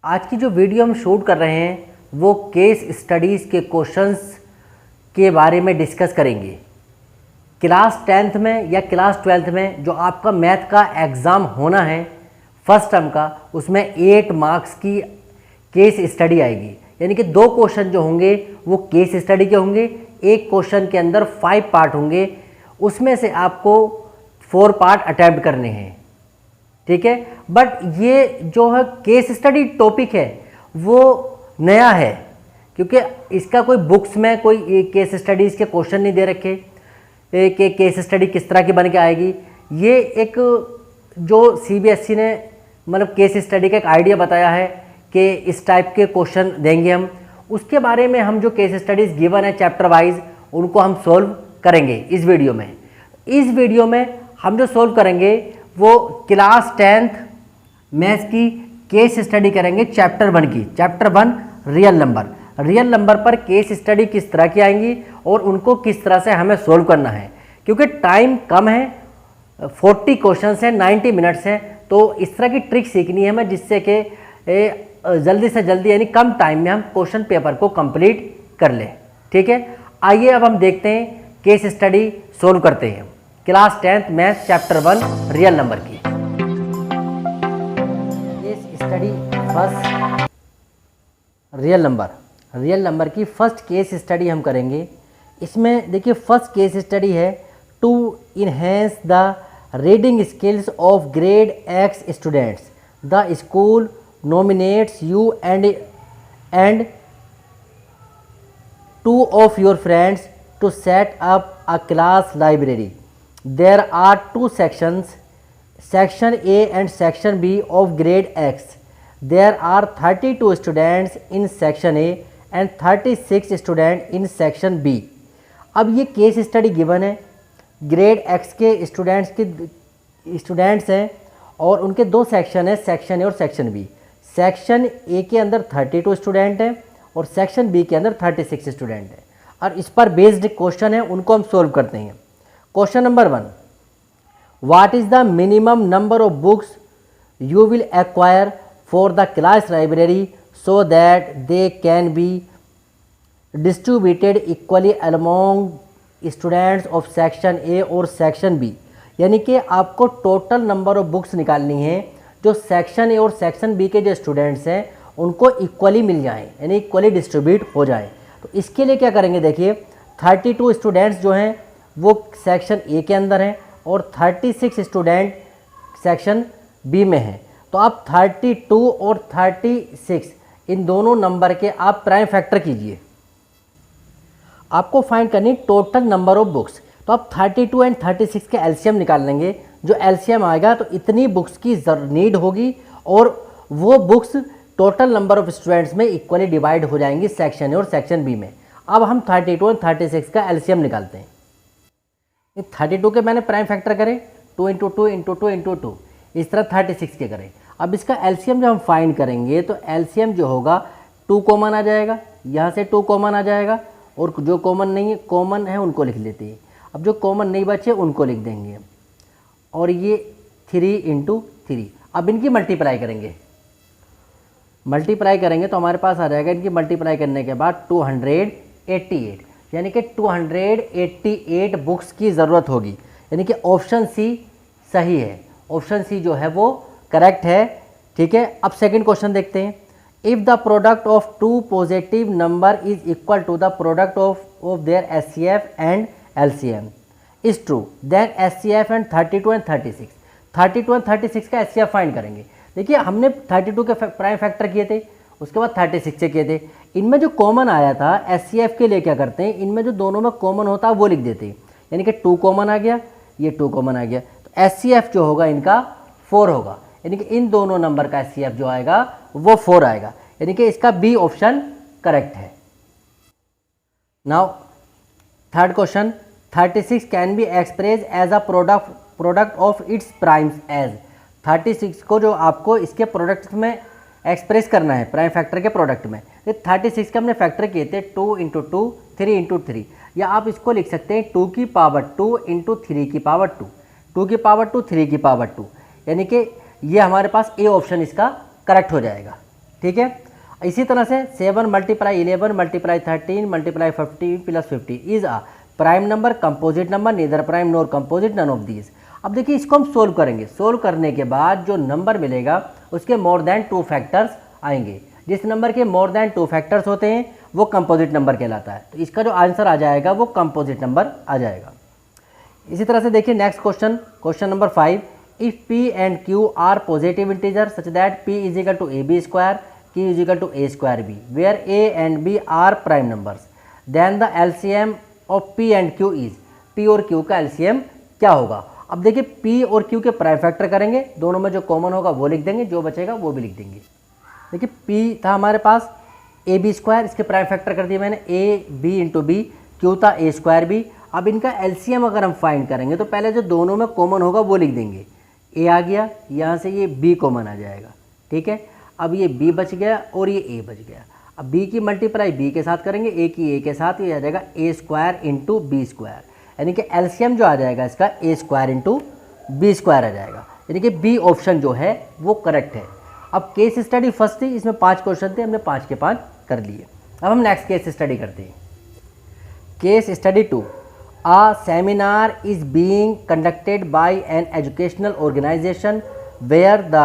आज की जो वीडियो हम शूट कर रहे हैं वो केस स्टडीज़ के क्वेश्चंस के बारे में डिस्कस करेंगे। क्लास 10th में या क्लास 12th में जो आपका मैथ का एग्ज़ाम होना है फर्स्ट टर्म का, उसमें 8 मार्क्स की केस स्टडी आएगी। यानी कि 2 क्वेश्चन जो होंगे वो केस स्टडी के होंगे। एक क्वेश्चन के अंदर 5 पार्ट होंगे, उसमें से आपको 4 पार्ट अटैम्प्ट करने हैं, ठीक है। बट ये जो है केस स्टडी टॉपिक है वो नया है, क्योंकि इसका कोई बुक्स में कोई केस स्टडीज़ के क्वेश्चन नहीं दे रखे कि केस स्टडी किस तरह की बन के आएगी। ये एक जो CBSE ने मतलब केस स्टडी का एक आइडिया बताया है कि इस टाइप के क्वेश्चन देंगे हम, उसके बारे में हम जो केस स्टडीज़ गिवन है चैप्टर वाइज उनको हम सोल्व करेंगे इस वीडियो में। इस वीडियो में हम जो सोल्व करेंगे वो क्लास 10th मैथ्स की केस स्टडी करेंगे चैप्टर 1 की। चैप्टर 1 रियल नंबर पर केस स्टडी किस तरह की आएंगी और उनको किस तरह से हमें सोल्व करना है। क्योंकि टाइम कम है, 40 क्वेश्चन हैं, 90 मिनट्स हैं, तो इस तरह की ट्रिक सीखनी है हमें जिससे कि जल्दी से जल्दी यानी कम टाइम में हम क्वेश्चन पेपर को कंप्लीट कर लें, ठीक है। आइए अब हम देखते हैं केस स्टडी सोल्व करते हैं class 10th math chapter 1 real number की case study. First real number की फर्स्ट केस स्टडी हम करेंगे। इसमें देखिए फर्स्ट केस स्टडी है to enhance the reading skills of grade X students, the school nominates you and 2 of your friends to set up a class library. There are 2 sections, section A and section B of grade X. There are 32 students in section A and 36 students in section B. अब ये case study given है, grade X के students हैं और उनके 2 section हैं, section A और section B। Section A के अंदर 32 स्टूडेंट हैं और सेक्शन बी के अंदर 36 स्टूडेंट हैं और इस पर बेस्ड क्वेश्चन है, उनको हम सोल्व करते हैं। Question number 1, what is the minimum number of books you will acquire for the class library so that they can be distributed equally among students of section A और section B. यानी कि आपको total number of books निकालनी है जो section A और section B के जो स्टूडेंट्स हैं उनको इक्वली मिल जाएं, यानी इक्वली डिस्ट्रीब्यूट हो जाएं। तो इसके लिए क्या करेंगे, देखिए 32 स्टूडेंट्स जो हैं वो सेक्शन ए के अंदर हैं और 36 स्टूडेंट सेक्शन बी में हैं। तो आप 32 और 36 इन दोनों नंबर के आप प्राइम फैक्टर कीजिए। आपको फाइंड करनी टोटल नंबर ऑफ बुक्स। तो आप 32 एंड 36 के एलसीएम निकाल लेंगे। जो एलसीएम आएगा तो इतनी बुक्स की नीड होगी और वो books total number of students में इक्वली डिवाइड हो जाएंगी सेक्शन ए और सेक्शन बी में। अब हम 32 और 36 का एलसीएम निकालते हैं। 32 के मैंने प्राइम फैक्टर करें 2 × 2 × 2 × 2, इस तरह 36 के करें। अब इसका एलसीएम जब हम फाइंड करेंगे तो एलसीएम जो होगा 2 कॉमन आ जाएगा, यहाँ से 2 कॉमन आ जाएगा और जो कॉमन नहीं है कॉमन है उनको लिख लेते हैं। अब जो कॉमन नहीं बचे उनको लिख देंगे और ये 3 × 3। अब इनकी मल्टीप्लाई करेंगे तो हमारे पास आ जाएगा, इनकी मल्टीप्लाई करने के बाद 288, यानी कि 288 बुक्स की ज़रूरत होगी। यानी कि ऑप्शन सी सही है, ऑप्शन सी जो है वो करेक्ट है, ठीक है। अब सेकंड क्वेश्चन देखते हैं। If the product of 2 positive number is equal to the product of their SCF and LCM is true, then SCF and 32 and 32 and 36 का SCF फाइंड करेंगे। देखिए हमने 32 के प्राइम फैक्टर किए थे, उसके बाद 36 से किए थे। इनमें जो कॉमन आया था SCF के लिए क्या करते हैं, इनमें जो दोनों में कॉमन होता है वो लिख देते हैं। यानी कि 2 कॉमन आ गया, ये 2 कॉमन आ गया, तो SCF जो होगा इनका 4 होगा। यानी कि इन दोनों नंबर का SCF जो आएगा वो 4 आएगा, यानी कि इसका बी ऑप्शन करेक्ट है। Now third question, 36 can be express as a product of its primes as. 36 को जो आपको इसके प्रोडक्ट में एक्सप्रेस करना है प्राइम फैक्टर के प्रोडक्ट में, तो 36 के हमने फैक्टर किए थे 2 × 2 3 × 3, या आप इसको लिख सकते हैं 2 की पावर 2 × 3 की पावर 2, 2 की पावर 2 3 की पावर 2, यानी कि ये हमारे पास ए ऑप्शन इसका करेक्ट हो जाएगा। ठीक है। इसी तरह से 7 multiply 11 multiply 13 multiply 15 plus 50 is a prime number, composite number, neither prime nor composite, none of these. अब देखिए इसको हम सोल्व करेंगे। सोल्व करने के बाद जो नंबर मिलेगा उसके मोर देन 2 फैक्टर्स आएंगे। जिस नंबर के मोर देन 2 फैक्टर्स होते हैं वो कंपोजिट नंबर कहलाता है। तो इसका जो आंसर आ जाएगा वो कंपोजिट नंबर आ जाएगा। इसी तरह से देखिए next question, question number 5, if p and q are positive integer such that p is equal to ab square, q is equal to a square b, where a and b are prime numbers, then the LCM of p and q is, p और q का LCM क्या होगा। अब देखिए p और q के prime factor करेंगे, दोनों में जो कॉमन होगा वो लिख देंगे, जो बचेगा वो भी लिख देंगे। देखिए p था हमारे पास ए बी स्क्वायर, इसके प्राइम फैक्टर कर दिए मैंने A B into B, Q था ए स्क्वायर बी। अब इनका एलसीएम अगर हम फाइंड करेंगे तो पहले जो दोनों में कॉमन होगा वो लिख देंगे, ए आ गया, यहाँ से ये बी कॉमन आ जाएगा, ठीक है। अब ये बी बच गया और ये ए बच गया। अब बी की मल्टीप्लाई बी के साथ करेंगे, ए की ए के साथ, ये आ जाएगा ए स्क्वायर इंटू बी स्क्वायर, यानी कि एलसीएम जो आ जाएगा इसका ए स्क्वायर इंटू बी स्क्वायर आ जाएगा, यानी कि बी ऑप्शन जो है वो करेक्ट है। अब केस स्टडी फर्स्ट थी, इसमें 5 क्वेश्चन थे, हमने 5 के 5 कर लिए। अब हम नेक्स्ट केस स्टडी करते हैं। Case study 2, a seminar is being conducted by an educational organisation where the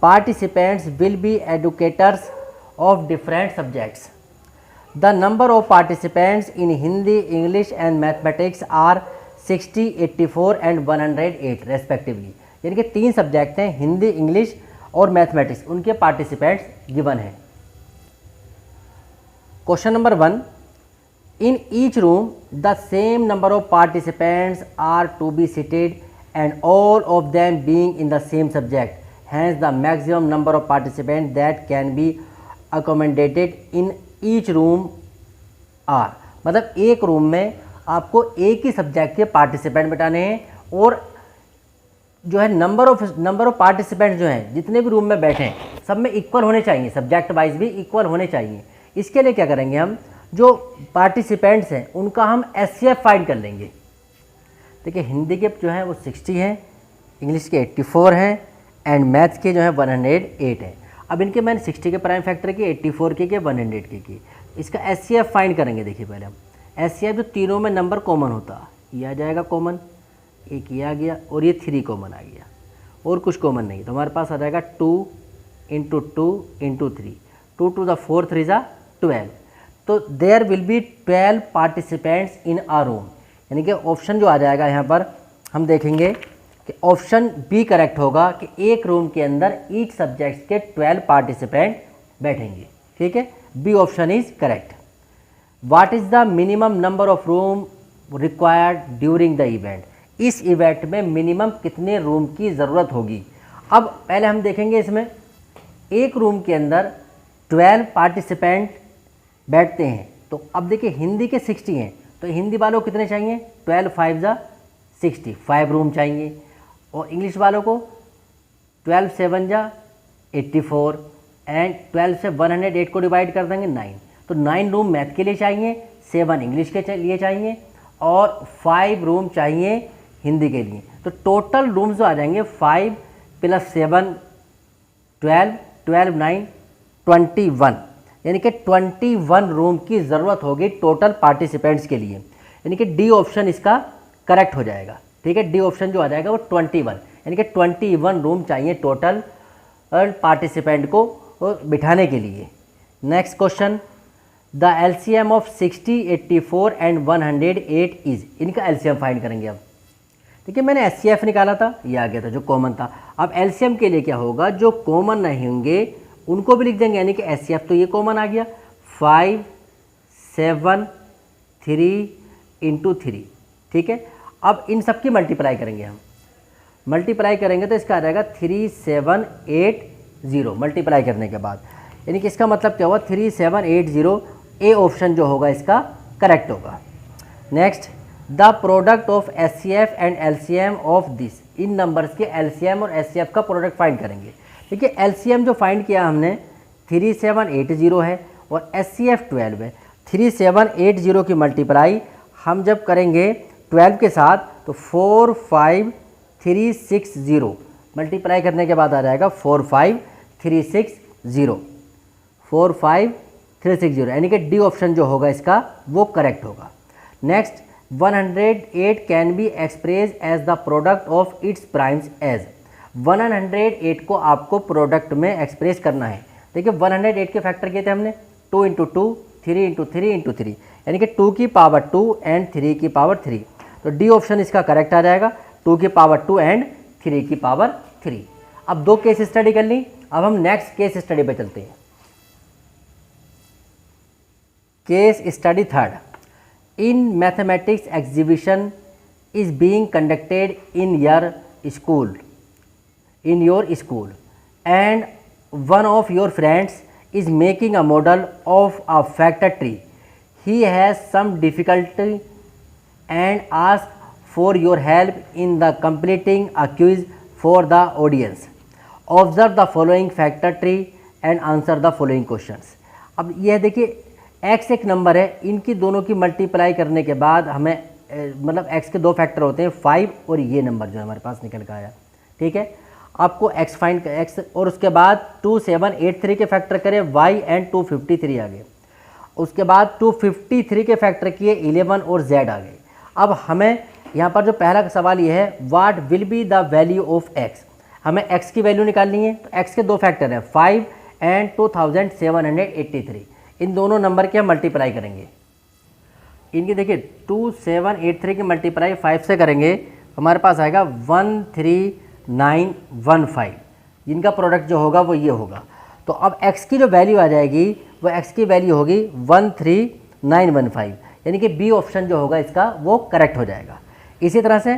participants will be educators of different subjects. The number of participants in Hindi, English and mathematics are 60, 84 and 108 respectively, यानी कि 3 subject हैं, Hindi, English और mathematics, उनके participants given हैं। Question number 1, in each room the same number of participants are to be seated and all of them being in the same subject, hence the maximum number of participant that can be accommodated in each room are. मतलब एक room में आपको एक ही subject के participant बिठाने हैं और जो है नंबर ऑफ पार्टिसिपेंट जो हैं जितने भी रूम में बैठे हैं सब में इक्वल होने चाहिए, सब्जेक्ट वाइज भी इक्वल होने चाहिए। इसके लिए क्या करेंगे हम, जो पार्टिसिपेंट्स हैं उनका हम एचसीएफ फाइंड कर लेंगे। देखिए हिंदी के जो हैं वो 60 हैं, इंग्लिश के 84 हैं एंड मैथ्स के जो है 108 हैं। अब इनके मैंने 60 के प्राइम फैक्टर की, 84 के 108 के की, इसका एचसीएफ फाइंड करेंगे। देखिए पहले हम एचसीएफ जो तीनों में नंबर कॉमन होता, ये आ जाएगा कॉमन, एक ये आ गया और ये 3 कॉमन आ गया और कुछ कॉमन नहीं, तो हमारे पास आ जाएगा 2 इंटू 2 इंटू 3, 2 टू द 4 3 ज़ा 12। तो there will be 12 participants in a room, यानी कि ऑप्शन जो आ जाएगा यहाँ पर हम देखेंगे कि ऑप्शन बी करेक्ट होगा कि एक रूम के अंदर ईच सब्जेक्ट के 12 पार्टिसिपेंट बैठेंगे, ठीक है। B option is correct. What is the minimum number of room required during the event, इस इवेंट में मिनिमम कितने रूम की ज़रूरत होगी। अब पहले हम देखेंगे इसमें एक रूम के अंदर 12 पार्टिसिपेंट बैठते हैं, तो अब देखिए हिंदी के 60 हैं, तो हिंदी वालों को कितने चाहिए, 12 5 ज़ा 60, 5 रूम चाहिए। और इंग्लिश वालों को 12 7 ज़ा 84 एंड 12 से 108 को डिवाइड कर देंगे 9, तो 9 रूम मैथ के लिए चाहिए, 7 इंग्लिश के लिए चाहिए और 5 रूम चाहिए हिंदी के लिए। तो टोटल रूम्स जो आ जाएंगे 5 + 7 12, 12 9 21, यानी कि 21 रूम की ज़रूरत होगी टोटल पार्टिसिपेंट्स के लिए, यानी कि डी ऑप्शन इसका करेक्ट हो जाएगा, ठीक है। डी ऑप्शन जो आ जाएगा वो 21, यानी कि 21 रूम चाहिए टोटल पार्टिसिपेंट को बिठाने के लिए। Next question, the LCM of 60, 84 and 108 is, इनका एलसीएम फाइंड करेंगे। अब देखिए मैंने एचसीएफ निकाला था, ये आ गया था जो कॉमन था। अब एलसीएम के लिए क्या होगा, जो कॉमन नहीं होंगे उनको भी लिख देंगे, यानी कि एचसीएफ तो ये कॉमन आ गया 5 7 3 इंटू 3, ठीक है। अब इन सब की मल्टीप्लाई करेंगे, हम मल्टीप्लाई करेंगे तो इसका आ जाएगा 3780 मल्टीप्लाई करने के बाद, यानी कि इसका मतलब क्या हुआ 3780, ए ऑप्शन जो होगा इसका करेक्ट होगा। Next, the product of HCF and LCM of this, in numbers के एलसीएम और एचसीएफ का प्रोडक्ट फाइंड करेंगे। देखिए एलसीएम जो फाइंड किया हमने 3780 है और एचसीएफ 12 है। 3780 की मल्टीप्लाई हम जब करेंगे 12 के साथ तो 45360 मल्टीप्लाई करने के बाद आ जाएगा 45360। 45,360, यानी कि डी ऑप्शन जो होगा इसका वो करेक्ट होगा। Next 108 can be express as the product of its primes as. 108 को आपको प्रोडक्ट में एक्सप्रेस करना है। देखिए 108 के फैक्टर किए थे हमने 2 × 2, 3 × 3 × 3, यानी कि 2 की पावर 2 एंड 3 की पावर 3। तो डी ऑप्शन इसका करेक्ट आ जाएगा, 2 की पावर 2 एंड 3 की पावर 3। अब 2 केस स्टडी कर ली, अब हम नेक्स्ट केस स्टडी पे चलते हैं। Case study third, in mathematics exhibition is being conducted in your school and one of your friends is making a model of a factor tree. He has some difficulty and asks for your help in the completing a quiz for the audience. Observe the following factor tree and answer the following questions. अब यह देखिए x एक number है, इनकी दोनों की multiply करने के बाद हमें मतलब x के दो फैक्टर होते हैं 5 और ये नंबर जो हमारे पास निकल कर आया, ठीक है। आपको x फाइंड x और उसके बाद 2783 के फैक्टर करें y एंड 253 आ गए। उसके बाद 253 के फैक्टर किए 11 और z आ गए। अब हमें यहाँ पर जो पहला सवाल ये है, what will be the value of x। हमें x की वैल्यू निकालनी है, तो x के दो फैक्टर हैं 5 एंड 2783। इन दोनों नंबर के हम मल्टीप्लाई करेंगे। इनकी देखिए 2783 की मल्टीप्लाई 5 से करेंगे, हमारे पास आएगा 13915। इनका प्रोडक्ट जो होगा वो ये होगा। तो अब x की जो वैल्यू आ जाएगी वो x की वैल्यू होगी 13915, यानी कि बी ऑप्शन जो होगा इसका वो करेक्ट हो जाएगा। इसी तरह से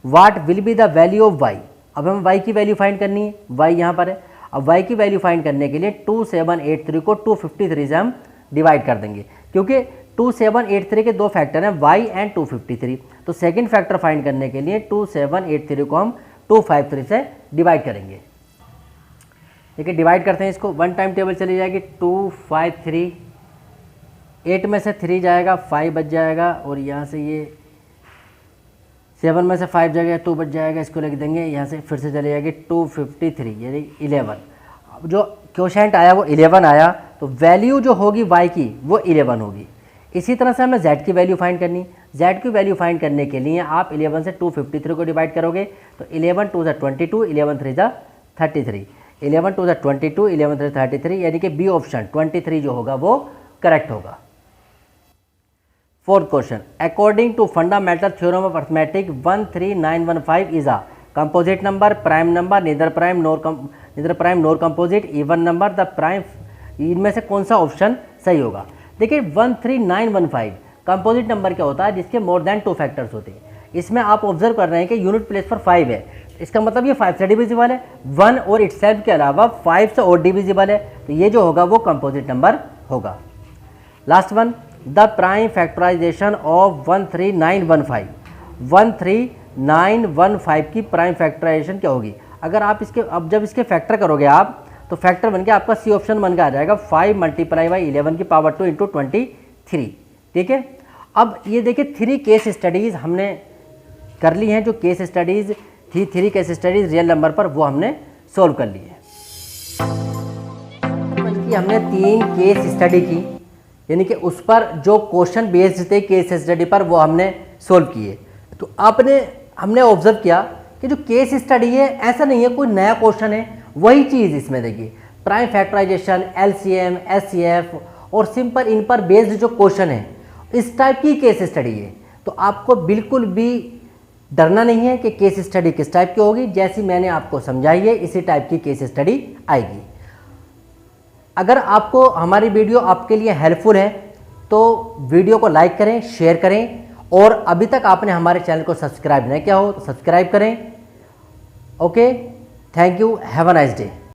what will be the value of y। अब हमें y की वैल्यू फाइंड करनी है, y यहाँ पर है। अब y की वैल्यू फाइंड करने के लिए 2783 को 253 से हम डिवाइड कर देंगे, क्योंकि 2783 के दो फैक्टर हैं y एंड 253। तो सेकंड फैक्टर फाइंड करने के लिए 2783 को हम 253 से डिवाइड करेंगे। देखिए डिवाइड करते हैं इसको, वन टाइम टेबल चली जाएगी 253, 8 में से 3 जाएगा 5 बच जाएगा, और यहाँ से ये 7 में से 5 जाएगा 2 बच जाएगा, इसको लिख देंगे। यहाँ से फिर से चली जाएगी 253 यानी 11। अब जो क्वोशेंट आया वो 11 आया, तो वैल्यू जो होगी y की वो 11 होगी। इसी तरह से हमें z की वैल्यू फाइंड करनी। z की वैल्यू फाइंड करने के लिए आप 11 से 253 को डिवाइड करोगे, तो 11 2 = 22, 11 3 = 33, 11 2 = 22, 11 3 = 33, यानी कि बी ऑप्शन 23 जो होगा वो करेक्ट होगा। Fourth question, according to fundamental theorem of arithmetic 13915 is a composite number, prime number, neither prime nor composite, even number, the prime. इनमें से कौन सा ऑप्शन सही होगा? देखिए 13915 कंपोजिट नंबर क्या होता है? जिसके मोर देन 2 फैक्टर्स होते हैं। इसमें आप ऑब्जर्व कर रहे हैं कि यूनिट प्लेस पर 5 है, इसका मतलब ये 5 से डिविजिबल है। 1 और इटसेल्फ के अलावा 5 से और डिविजिबल है, तो ये जो होगा वो कंपोजिट नंबर होगा। Last one, the prime factorisation of 13915। 13915 की प्राइम फैक्टराइजेशन क्या होगी? अगर आप इसके अब जब इसके फैक्टर करोगे आप, तो फैक्टर बन के आपका सी ऑप्शन बन के आ जाएगा 5 × 11 की पावर 2 × 23। ठीक है, अब ये देखिए 3 केस स्टडीज़ हमने कर ली हैं। जो केस स्टडीज़ थी 3 केस स्टडीज़ रियल नंबर पर, वो हमने सोल्व कर ली है। हमने 3 केस स्टडी की, यानी कि उस पर जो क्वेश्चन बेस्ड थे केस स्टडी पर, वो हमने सोल्व किए। तो हमने ऑब्जर्व किया कि जो केस स्टडी है ऐसा नहीं है कोई नया क्वेश्चन है, वही चीज़ इसमें देखिए प्राइम फैक्टराइजेशन, एलसीएम, एचसीएफ और सिंपल इन पर बेस्ड जो क्वेश्चन है, इस टाइप की केस स्टडी है। तो आपको बिल्कुल भी डरना नहीं है कि केस स्टडी किस टाइप की होगी। जैसी मैंने आपको समझाई है इसी टाइप की केस स्टडी आएगी। अगर आपको हमारी वीडियो आपके लिए हेल्पफुल है तो वीडियो को लाइक करें, शेयर करें, और अभी तक आपने हमारे चैनल को सब्सक्राइब नहीं किया हो तो सब्सक्राइब करें। Okay, thank you, have a nice day.